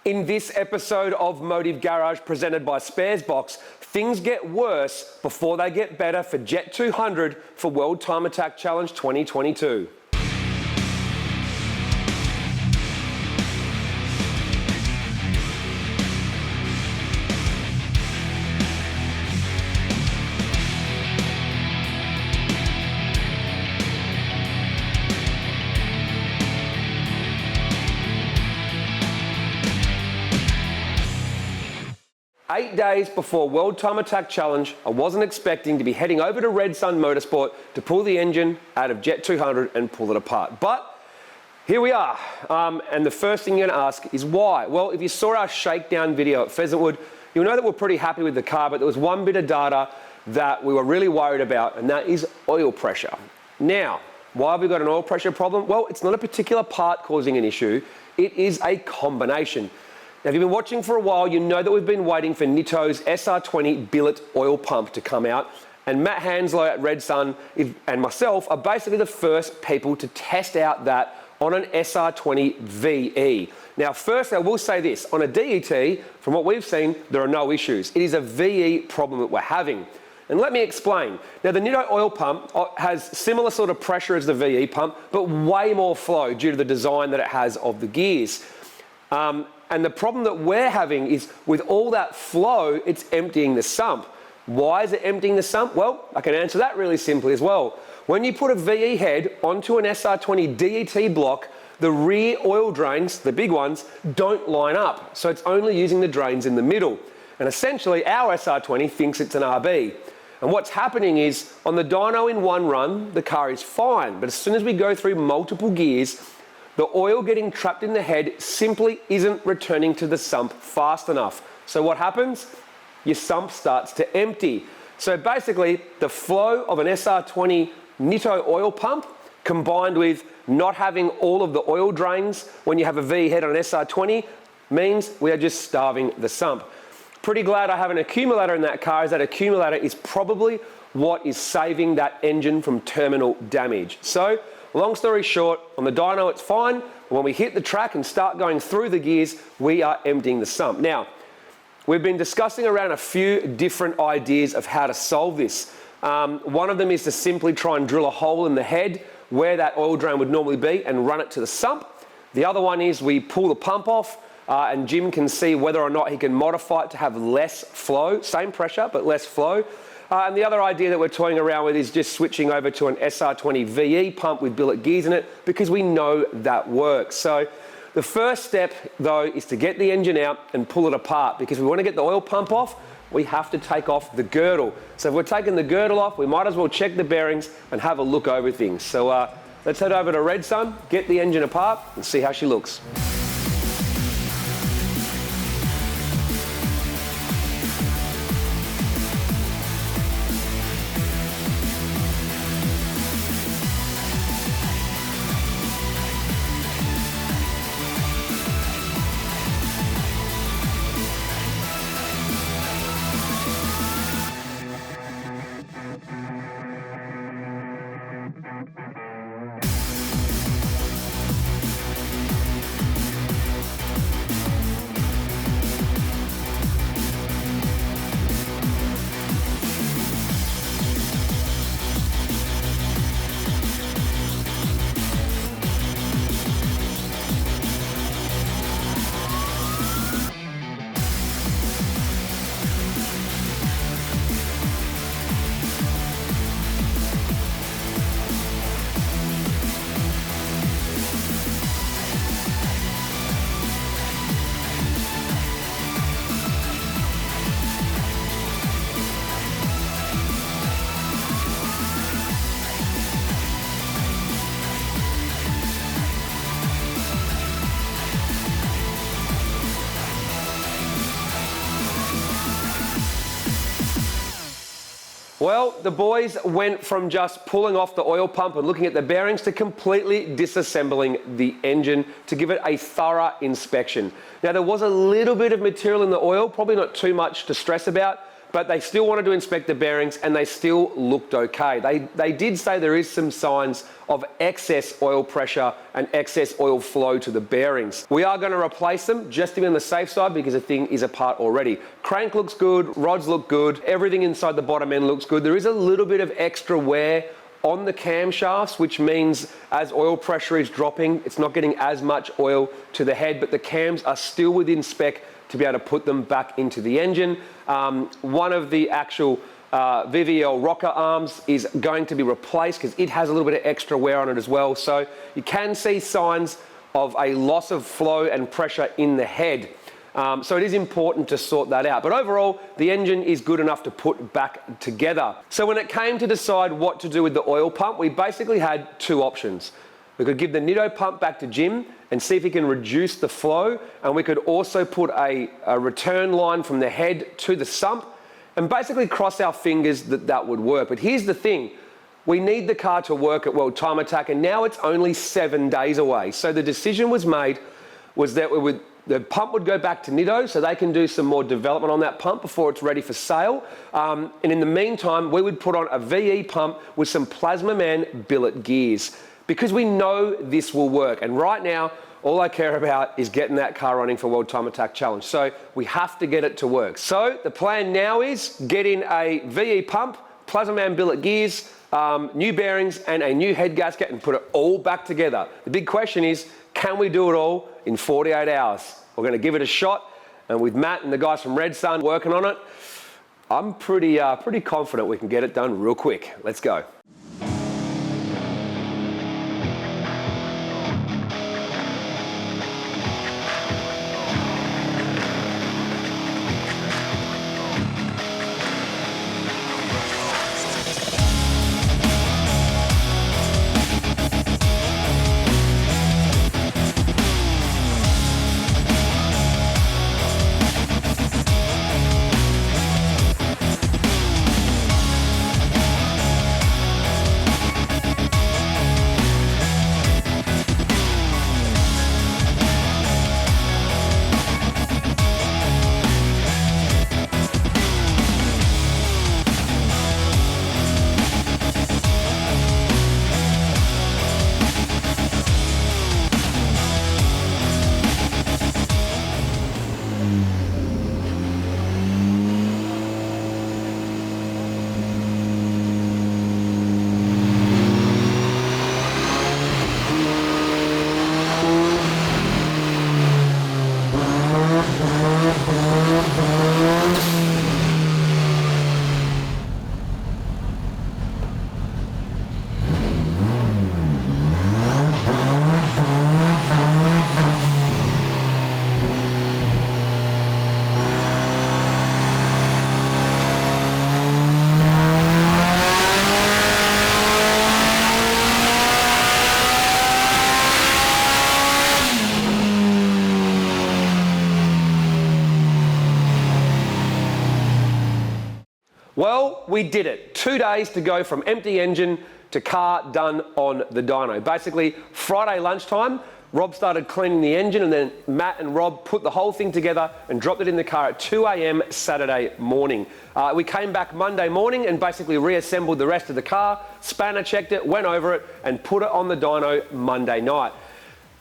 In this episode of Motive Garage presented by Sparesbox, things get worse before they get better for JET200 for World Time Attack Challenge 2022. Eight days before World Time Attack Challenge, I wasn't expecting to be heading over to Red Sun Motorsport to pull the engine out of JET200 and pull it apart. But here we are. And the first thing you're going to ask is why? Well, if you saw our shakedown video at Pheasantwood, you'll know that we're pretty happy with the car, but there was one bit of data that we were really worried about, and that is oil pressure. Now, why have we got an oil pressure problem? Well, it's not a particular part causing an issue. It is a combination. Now, if you've been watching for a while, you know that we've been waiting for Nitto's SR20 billet oil pump to come out, and Matt Hanslow at Red Sun and myself are basically the first people to test out that on an SR20 VE. Now, first, I will say this, on a DET, from what we've seen, there are no issues. It is a VE problem that we're having. And let me explain. Now, the Nitto oil pump has similar sort of pressure as the VE pump, but way more flow due to the design that it has of the gears. And the problem that we're having is with all that flow, it's emptying the sump. Why is it emptying the sump? Well, I can answer that really simply as well. When you put a VE head onto an SR20 DET block, the rear oil drains, the big ones, don't line up. So it's only using the drains in the middle. And essentially, our SR20 thinks it's an RB. And what's happening is, on the dyno in one run, the car is fine. But as soon as we go through multiple gears, the oil getting trapped in the head simply isn't returning to the sump fast enough. So what happens? Your sump starts to empty. So basically, the flow of an SR20 Nitto oil pump combined with not having all of the oil drains when you have a V head on an SR20 means we are just starving the sump. Pretty glad I have an accumulator in that car, as that accumulator is probably what is saving that engine from terminal damage. So, long story short, on the dyno it's fine. When we hit the track and start going through the gears, we are emptying the sump. Now, we've been discussing around a few different ideas of how to solve this. One of them is to simply try and drill a hole in the head where that oil drain would normally be and run it to the sump. The other one is we pull the pump off and Jim can see whether or not he can modify it to have less flow, same pressure, but less flow. And the other idea that we're toying around with is just switching over to an SR20 VE pump with billet gears in it, because we know that works. So the first step, though, is to get the engine out and pull it apart, because if we want to get the oil pump off, we have to take off the girdle. So if we're taking the girdle off, we might as well check the bearings and have a look over things. So let's head over to Red Sun, get the engine apart and see how she looks. Well, the boys went from just pulling off the oil pump and looking at the bearings to completely disassembling the engine to give it a thorough inspection. Now, there was a little bit of material in the oil, probably not too much to stress about, but they still wanted to inspect the bearings and they still looked okay. They did say there is some signs of excess oil pressure and excess oil flow to the bearings. We are going to replace them just to be on the safe side because the thing is apart already. Crank looks good, rods look good, everything inside the bottom end looks good. There is a little bit of extra wear on the camshafts, which means as oil pressure is dropping, it's not getting as much oil to the head, but the cams are still within spec to be able to put them back into the engine. One of the actual VVL rocker arms is going to be replaced because it has a little bit of extra wear on it as well. So you can see signs of a loss of flow and pressure in the head. So it is important to sort that out. But overall, the engine is good enough to put back together. So when it came to decide what to do with the oil pump, we basically had two options. We could give the Nitto pump back to Jim and see if he can reduce the flow, and we could also put a return line from the head to the sump and basically cross our fingers that that would work. But here's the thing. We need the car to work at World Time Attack, and now it's only 7 days away. So the decision was made was that the pump would go back to Nitto so they can do some more development on that pump before it's ready for sale. And in the meantime, we would put on a VE pump with some Plasma Man billet gears because we know this will work. And right now, all I care about is getting that car running for World Time Attack Challenge. So we have to get it to work. So the plan now is get in a VE pump, Plasma Man billet gears, new bearings and a new head gasket and put it all back together. The big question is, can we do it all in 48 hours? We're going to give it a shot, and with Matt and the guys from Red Sun working on it, I'm pretty confident we can get it done real quick. Let's go. Well, we did it. 2 days to go from empty engine to car done on the dyno. Basically, Friday lunchtime, Rob started cleaning the engine, and then Matt and Rob put the whole thing together and dropped it in the car at 2 a.m. Saturday morning. We came back Monday morning and basically reassembled the rest of the car, spanner checked it, went over it, and put it on the dyno Monday night.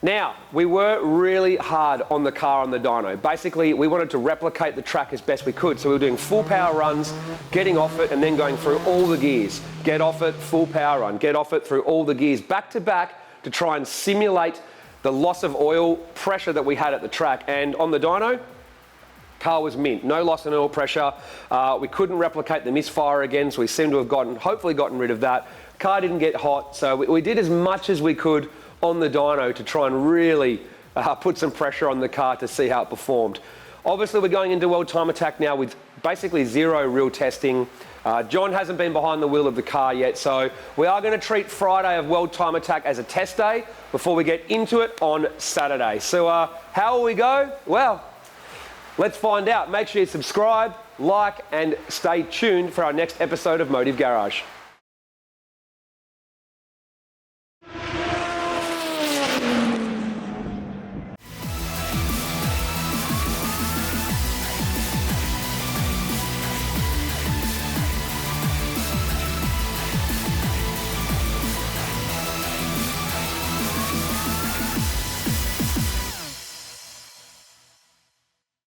Now, we were really hard on the car on the dyno. Basically, we wanted to replicate the track as best we could. So we were doing full power runs, getting off it, and then going through all the gears. Get off it, full power run, get off it through all the gears, back to back, to try and simulate the loss of oil pressure that we had at the track. And on the dyno, car was mint, no loss in oil pressure. We couldn't replicate the misfire again, so we seem to have hopefully gotten rid of that. Car didn't get hot, so we did as much as we could on the dyno to try and really put some pressure on the car to see how it performed. Obviously, we're going into World Time Attack now with basically zero real testing. John hasn't been behind the wheel of the car yet, so we are going to treat Friday of World Time Attack as a test day before we get into it on Saturday. So how will we go? Well, let's find out. Make sure you subscribe, like, and stay tuned for our next episode of Motive Garage.